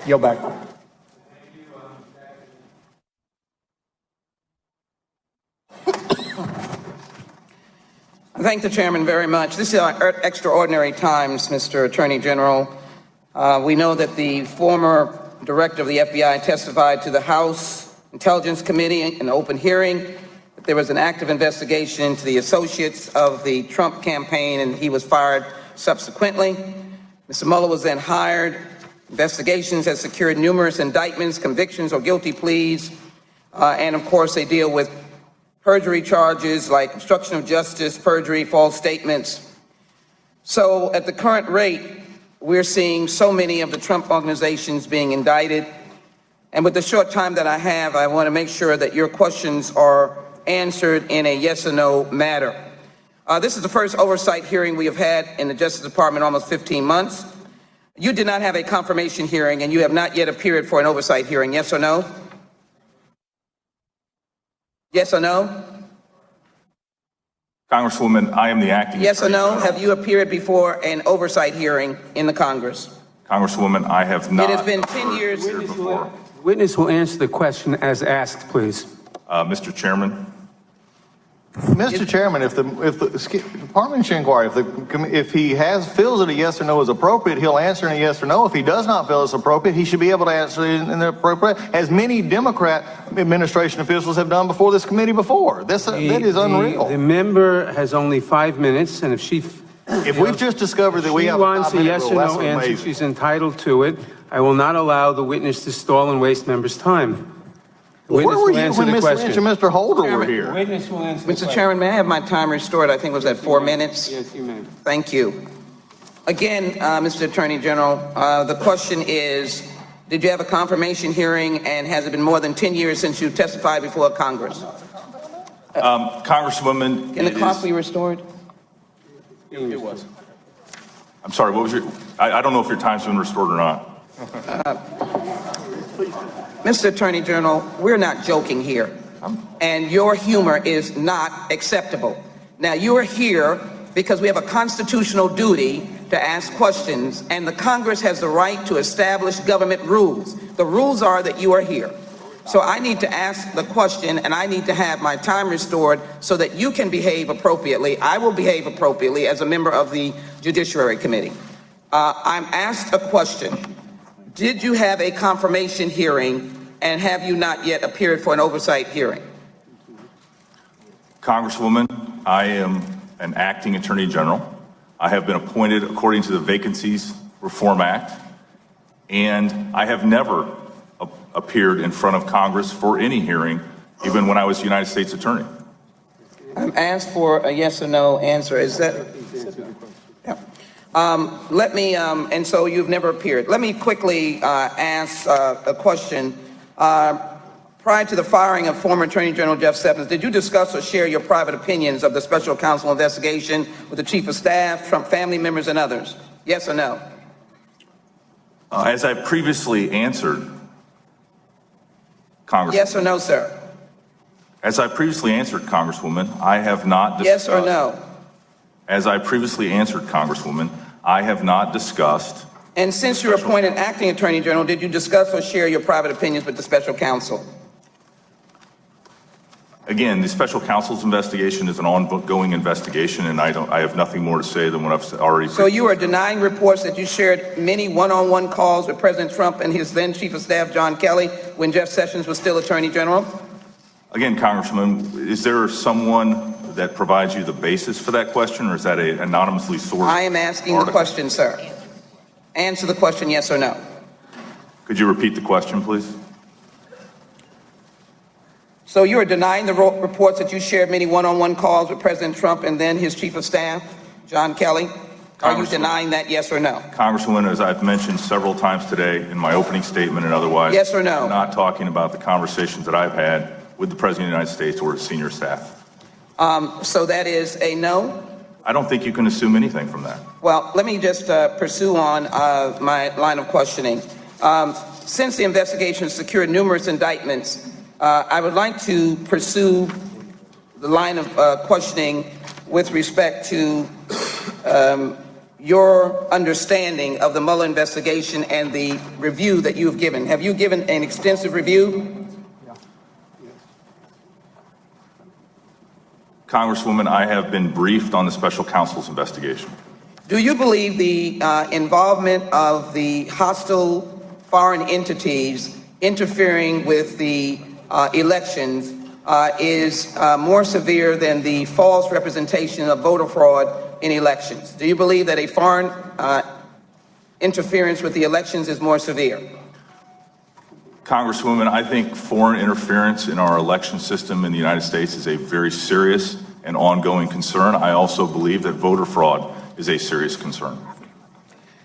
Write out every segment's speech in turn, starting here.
Yield back. I thank the chairman very much. This is extraordinary times, Mr. Attorney General. We know that the former director of the FBI testified to the House Intelligence Committee in an open hearing that there was an active investigation into the associates of the Trump campaign, and he was fired subsequently. Mr. Mueller was then hired. Investigations have secured numerous indictments, convictions, or guilty pleas, and of course they deal with perjury charges like obstruction of justice, perjury, false statements. So at the current rate, we're seeing so many of the Trump organizations being indicted. And with the short time that I have, I want to make sure that your questions are answered in a yes or no matter. This is the first oversight hearing we have had in the Justice Department in almost 15 months. You did not have a confirmation hearing, and you have not yet appeared for an oversight hearing. Yes or no? Yes or no? Congresswoman, I am the acting. Yes or no? Have you appeared before an oversight hearing in the Congress? Congresswoman, I have not. It has been 10 years. Witness will answer the question as asked, please. Mr. Chairman. Mr. Chairman, if the parliamentary inquiry, if he feels that a yes or no is appropriate, he'll answer in a yes or no. If he does not feel it's appropriate, he should be able to answer in the appropriate, as many Democrat administration officials have done before this committee before. That is unreal. The member has only 5 minutes, and if we've just discovered that we have wants a yes or no answer, she's entitled to it. I will not allow the witness to stall and waste members' time. Where were you when Ms. Lynch and Mr. Holder were here? Witness will answer the Mr. Chairman, may I have my time restored? I think it was at 4 minutes. Yes, you may. Thank you. Again, Mr. Attorney General, the question is, did you have a confirmation hearing, and has it been more than 10 years since you testified before Congress? Congresswoman, can the clock be restored? It was. I'm sorry, what was your, I don't know if your time's been restored or not. Mr. Attorney General, we're not joking here, and your humor is not acceptable. Now, you are here because we have a constitutional duty to ask questions, and the Congress has the right to establish government rules. The rules are that you are here. So I need to ask the question, and I need to have my time restored so that you can behave appropriately. I will behave appropriately as a member of the Judiciary Committee. I'm asked a question. Did you have a confirmation hearing, and have you not yet appeared for an oversight hearing? Congresswoman, I am an acting Attorney General. I have been appointed according to the Vacancies Reform Act, and I have never appeared in front of Congress for any hearing, even when I was United States Attorney. I'm asked for a yes or no answer. Is that? Yeah. And so you've never appeared. Let me quickly ask a question. Prior to the firing of former Attorney General Jeff Sessions, did you discuss or share your private opinions of the special counsel investigation with the Chief of Staff, Trump family members, and others? Yes or no? As I previously answered, Congresswoman. Yes or no, sir? As I previously answered, Congresswoman, I have not discussed. Yes or no? As I previously answered, Congresswoman, I have not discussed. And since you're appointed acting Attorney General, did you discuss or share your private opinions with the special counsel? Again, the special counsel's investigation is an ongoing investigation, and I have nothing more to say than what I've already said. So you are denying reports that you shared many one-on-one calls with President Trump and his then Chief of Staff, John Kelly, when Jeff Sessions was still Attorney General? Again, Congressman, is there someone that provides you the basis for that question, or is that an anonymously sourced I am asking the question, sir. Answer the question, yes or no. Could you repeat the question, please? So you are denying the reports that you shared many one-on-one calls with President Trump and then his Chief of Staff, John Kelly? Are you denying that, yes or no? Congresswoman, as I've mentioned several times today in my opening statement and otherwise, yes or no? I'm not talking about the conversations that I've had with the President of the United States or his senior staff. So that is a no? I don't think you can assume anything from that. Well, let me just pursue on my line of questioning. Since the investigation secured numerous indictments, I would like to pursue the line of questioning with respect to your understanding of the Mueller investigation and the review that you have given. Have you given an extensive review? Congresswoman, I have been briefed on the special counsel's investigation. Do you believe the involvement of the hostile foreign entities interfering with the elections is more severe than the false representation of voter fraud in elections? Do you believe that a foreign interference with the elections is more severe? Congresswoman, I think foreign interference in our election system in the United States is a very serious and ongoing concern. I also believe that voter fraud is a serious concern.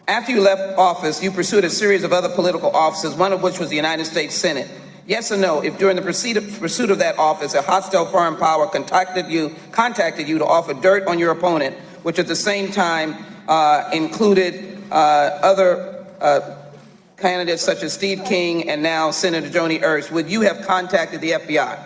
After you left office, you pursued a series of other political offices, one of which was the United States Senate. Yes or no, if during the pursuit of that office, a hostile foreign power contacted you to offer dirt on your opponent, which at the same time included other candidates such as Steve King and now Senator Joni Ernst, would you have contacted the FBI?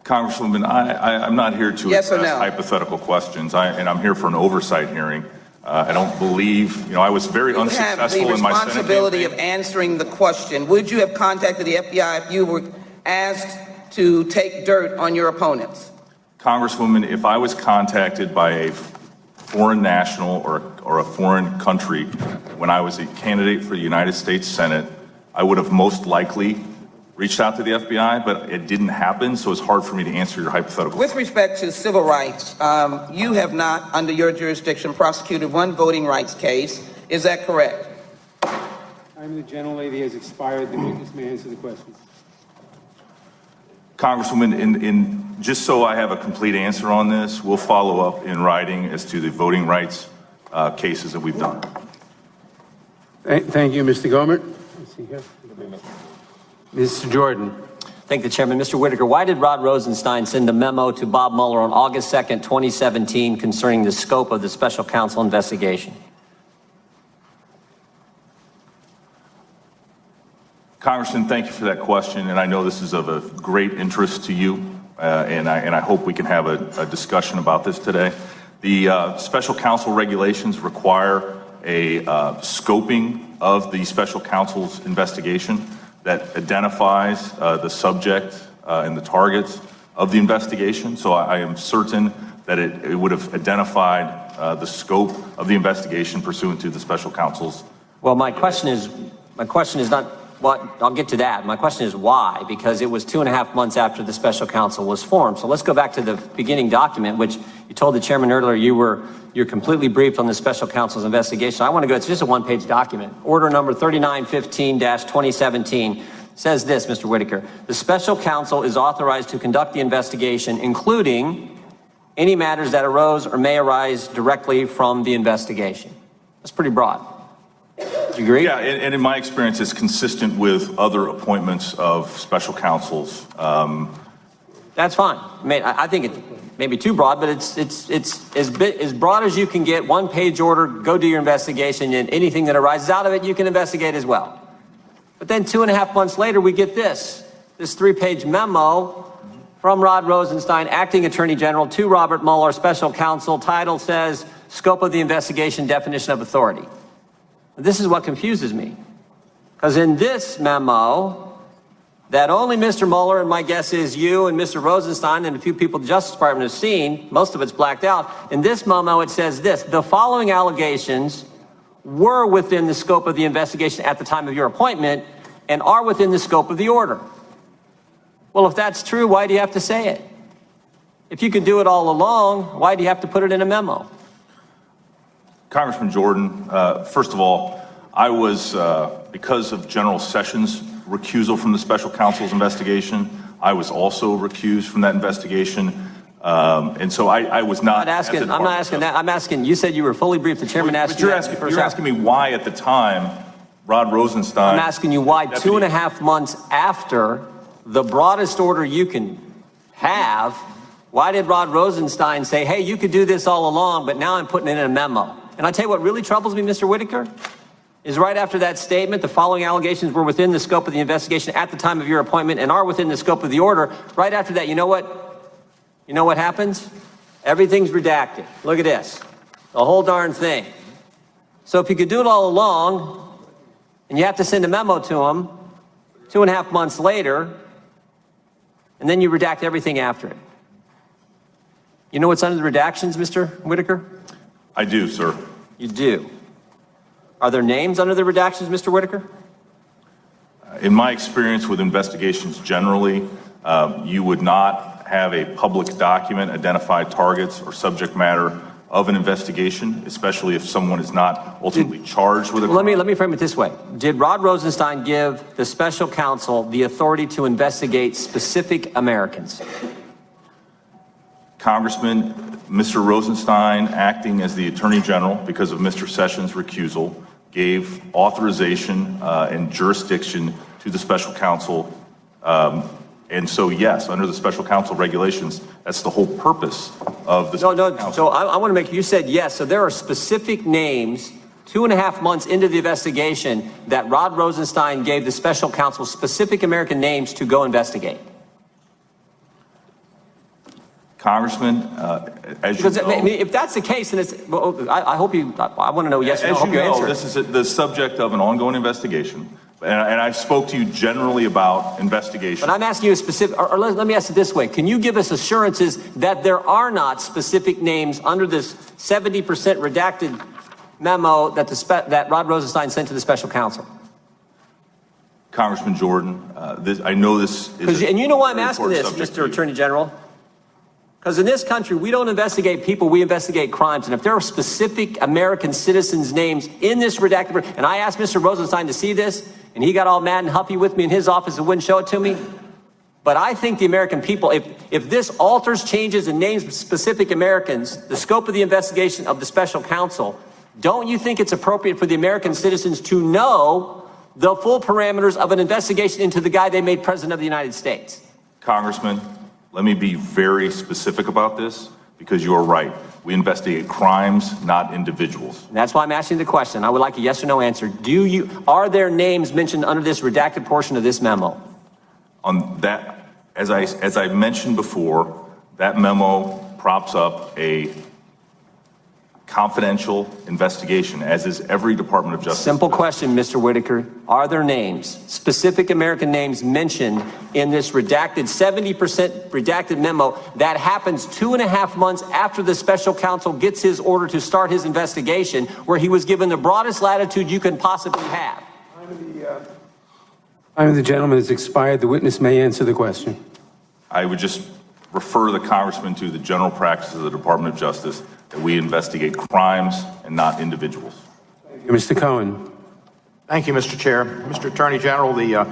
Congresswoman, I'm not here to yes address hypothetical questions, and I'm here for an oversight hearing. I don't believe, I was very unsuccessful in my Senate campaign. You have the responsibility of answering the question. Would you have contacted the FBI if you were asked to take dirt on your opponents? Congresswoman, if I was contacted by a foreign national or a foreign country when I was a candidate for the United States Senate, I would have most likely reached out to the FBI, but it didn't happen, so it's hard for me to answer your hypothetical. With respect to civil rights, you have not, under your jurisdiction, prosecuted one voting rights case. Is that correct? Time the gentlelady has expired. The witness may answer the question. Congresswoman, just so I have a complete answer on this, we'll follow up in writing as to the voting rights cases that we've done. Thank you, Mr. Gohmert. Let's see here. Mr. Jordan. Thank the chairman. Mr. Whitaker, why did Rod Rosenstein send a memo to Bob Mueller on August 2nd, 2017 concerning the scope of the special counsel investigation? Congressman, thank you for that question, and I know this is of a great interest to you, and I hope we can have a discussion about this today. The special counsel regulations require a scoping of the special counsel's investigation that identifies the subject and the targets of the investigation. So I am certain that it would have identified the scope of the investigation pursuant to the special counsel's. Well, my question is not what, I'll get to that. My question is why, because it was 2.5 months after the special counsel was formed. So let's go back to the beginning document, which you told the chairman earlier you're completely briefed on the special counsel's investigation. I want to go, it's just a one-page document. Order number 3915-2017 says this, Mr. Whitaker, the special counsel is authorized to conduct the investigation, including any matters that arose or may arise directly from the investigation. That's pretty broad. Do you agree? Yeah, and in my experience, it's consistent with other appointments of special counsels. That's fine. I think it's maybe too broad, but it's as broad as you can get. One-page order, go do your investigation, and anything that arises out of it, you can investigate as well. But then 2.5 months later, we get this 3-page memo from Rod Rosenstein, acting attorney general, to Robert Mueller, special counsel. Title says, scope of the investigation, definition of authority. This is what confuses me, because in this memo that only Mr. Mueller, and my guess is you and Mr. Rosenstein and a few people at the Justice Department have seen, most of it's blacked out. In this memo, it says this: the following allegations were within the scope of the investigation at the time of your appointment and are within the scope of the order. Well, if that's true, why do you have to say it? If you could do it all along, why do you have to put it in a memo? Congressman Jordan, first of all, I was, because of General Sessions' recusal from the special counsel's investigation, I was also recused from that investigation. And so I was not. I'm not asking that. I'm asking, you said you were fully briefed. The chairman asked you. You're asking me why at the time Rod Rosenstein. I'm asking you why 2.5 months after the broadest order you can have, why did Rod Rosenstein say, hey, you could do this all along, but now I'm putting it in a memo? And I tell you what really troubles me, Mr. Whitaker, is right after that statement, the following allegations were within the scope of the investigation at the time of your appointment and are within the scope of the order. Right after that, you know what? You know what happens? Everything's redacted. Look at this. The whole darn thing. So if you could do it all along, and you have to send a memo to them 2.5 months later, and then you redact everything after it. You know what's under the redactions, Mr. Whitaker? I do, sir. You do. Are there names under the redactions, Mr. Whitaker? In my experience with investigations generally, you would not have a public document identify targets or subject matter of an investigation, especially if someone is not ultimately charged with a crime. Let me frame it this way. Did Rod Rosenstein give the special counsel the authority to investigate specific Americans? Congressman, Mr. Rosenstein, acting as the Attorney General because of Mr. Sessions' recusal, gave authorization and jurisdiction to the special counsel. And so, yes, under the special counsel regulations, that's the whole purpose of the special counsel. So I want to make, you said yes. So there are specific names 2.5 months into the investigation that Rod Rosenstein gave the special counsel specific American names to go investigate. Congressman, as you know, if that's the case, then it's, well, I hope you, I want to know yes or no. I hope you answer. This is the subject of an ongoing investigation. And I spoke to you generally about investigation. But I'm asking you a specific, or let me ask it this way. Can you give us assurances that there are not specific names under this 70% redacted memo that that Rod Rosenstein sent to the special counsel? Congressman Jordan, I know this is and you know why I'm asking this, Mr. Attorney General? Because in this country, we don't investigate people, we investigate crimes. And if there are specific American citizens' names in this redacted, and I asked Mr. Rosenstein to see this, and he got all mad and huffy with me in his office and wouldn't show it to me. But I think the American people, if this alters, changes, and names specific Americans, the scope of the investigation of the special counsel, don't you think it's appropriate for the American citizens to know the full parameters of an investigation into the guy they made president of the United States? Congressman, let me be very specific about this, because you are right. We investigate crimes, not individuals. And that's why I'm asking the question. I would like a yes or no answer. Are there names mentioned under this redacted portion of this memo? On that, as I mentioned before, that memo props up a confidential investigation, as is every Department of Justice. Simple question, Mr. Whitaker. Are there names, specific American names mentioned in this redacted, 70% redacted memo that happens 2.5 months after the special counsel gets his order to start his investigation, where he was given the broadest latitude you can possibly have? Time of the gentleman has expired. The witness may answer the question. I would just refer the Congressman to the general practice of the Department of Justice, that we investigate crimes and not individuals. Mr. Cohen. Thank you, Mr. Chair. Mr. Attorney General, the